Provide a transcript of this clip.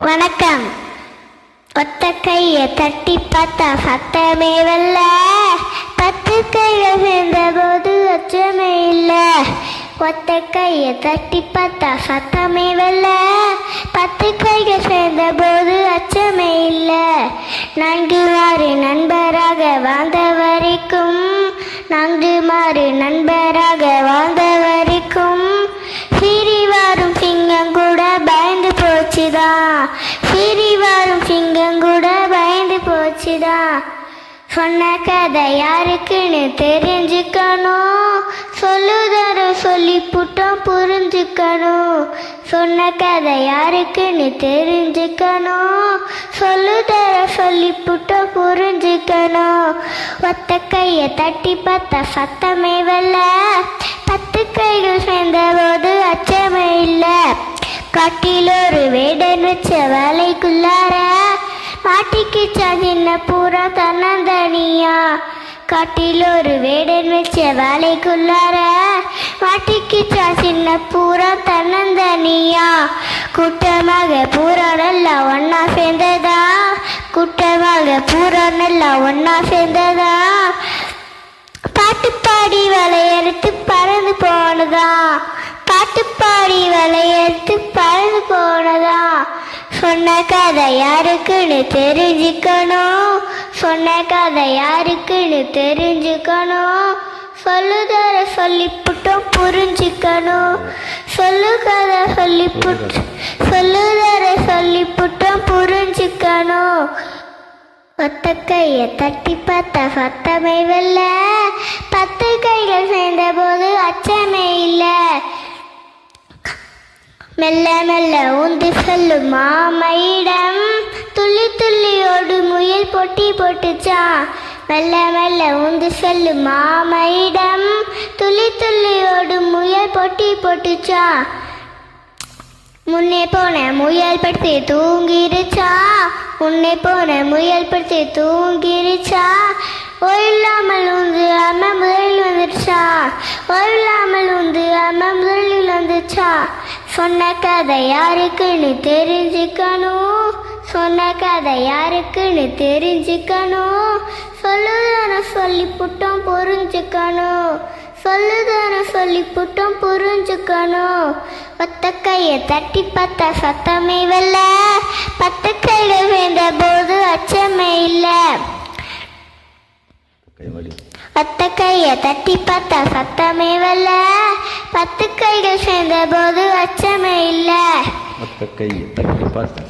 வணக்கம். ஒத்த கைய தட்டி பார்த்தா சத்தமே வரல, 10 கைகள் சேர்ந்த போது அச்சமே இல்ல. ஒத்த கைய தட்டி பார்த்தா சத்தமே வரல, 10 கைகள் சேர்ந்த போது அச்சமே இல்ல. 4 மாறு நண்பராக வாழ்ந்த வரைக்கும், 4 மாறு நண்பராக வாழ்ந்த வரைக்கும், சீறி வரும் சிங்கம் கூட பயந்து போச்சுதான், சீறி வரும் சிங்கம் கூட பயந்து போச்சுதான். சொன்ன கதை யாருக்குன்னு தெரிஞ்சுக்கணும், சொல்லுதர சொல்லி புட்டம் புரிஞ்சுக்கணும். சொன்ன கதை யாருக்குன்னு தெரிஞ்சுக்கணும், சொல்லுதர சொல்லி புட்டம் புரிஞ்சுக்கணும். ஒத்த கைய தட்டி பார்த்தா சத்தமே வரல, 10 கைகள் சேர்ந்த போது அச்சமே இல்ல. காட்டில் ஒரு வேடன் வச்ச வேலைக்குள்ளார மாட்டிக்கிச்சா சின்ன பூரா தன்னந்தனியா. காட்டில் ஒரு வேடன் வச்ச வேலைக்குள்ளார மாட்டிக்கிச்சா சின்ன பூரா தன்னந்தனியா. கூட்டமாக பூரா நல்லா ஒன்னா சேர்ந்ததா, கூட்டமாக பூரா நல்லா ஒன்னா சேர்ந்ததா. பாட்டு பாடி வலையறுத்து பறந்து போனதா, பாட்டு பாடி வலையறுத்து பறந்து போனதா. சொன்ன கதை யாருக்குன்னு தெரிஞ்சுக்கணும், சொன்ன கதை யாருக்குன்னு தெரிஞ்சுக்கணும். சொல்லுதர சொல்லி புட்டம் புரிஞ்சுக்கணும், சொல்லுகதை சொல்லி சொல்லுதர சொல்லி புட்டம் புரிஞ்சுக்கணும். ஒத்த கைய தட்டி பார்த்தா சத்தமே வரல, 10 கைகள் சேர்ந்த போது அச்சமே இல்ல. மெல்ல மெல்ல உந்து செல்லும் மாமையிடம், துள்ளி துள்ளி ஓடு முயல் போட்டி போட்டுச்சான். மெல்ல மெல்ல உந்து செல்லும் மாமையிடம், துள்ளி துள்ளி ஓடு முயல் போட்டி போட்டுச்சான். முன்னே போன முயல் படுத்து தூங்கிருச்சா, முன்னே போன முயல் படுத்து தூங்கிருச்சா. ஒயில்லாமல் உந்து அம்மா முதலில் வந்துருச்சா, ஒயில்லாமல் உந்து அம்மா முதலில் வந்துச்சா. சொன்ன கதை யாருக்குன்னு தெரிஞ்சுக்கணும், சொன்ன கதை யாருக்குன்னு தெரிஞ்சுக்கணும். சொல்லுதான சொல்லி புட்டம் புரிஞ்சுக்கணும், சொல்லுதான சொல்லி புட்டம் புரிஞ்சுக்கணும். ஒத்த கைய தட்டி பார்த்தா சத்தமே வரல, 10 கைகள் சேர்ந்த போது அச்சமே இல்ல. ஒத்த கைய தட்டி பார்த்தா சத்தமே வரல, 10 கைகள் சேர்ந்த போது அச்சமே இல்ல. ஒத்த கைய தட்டி பார்த்தா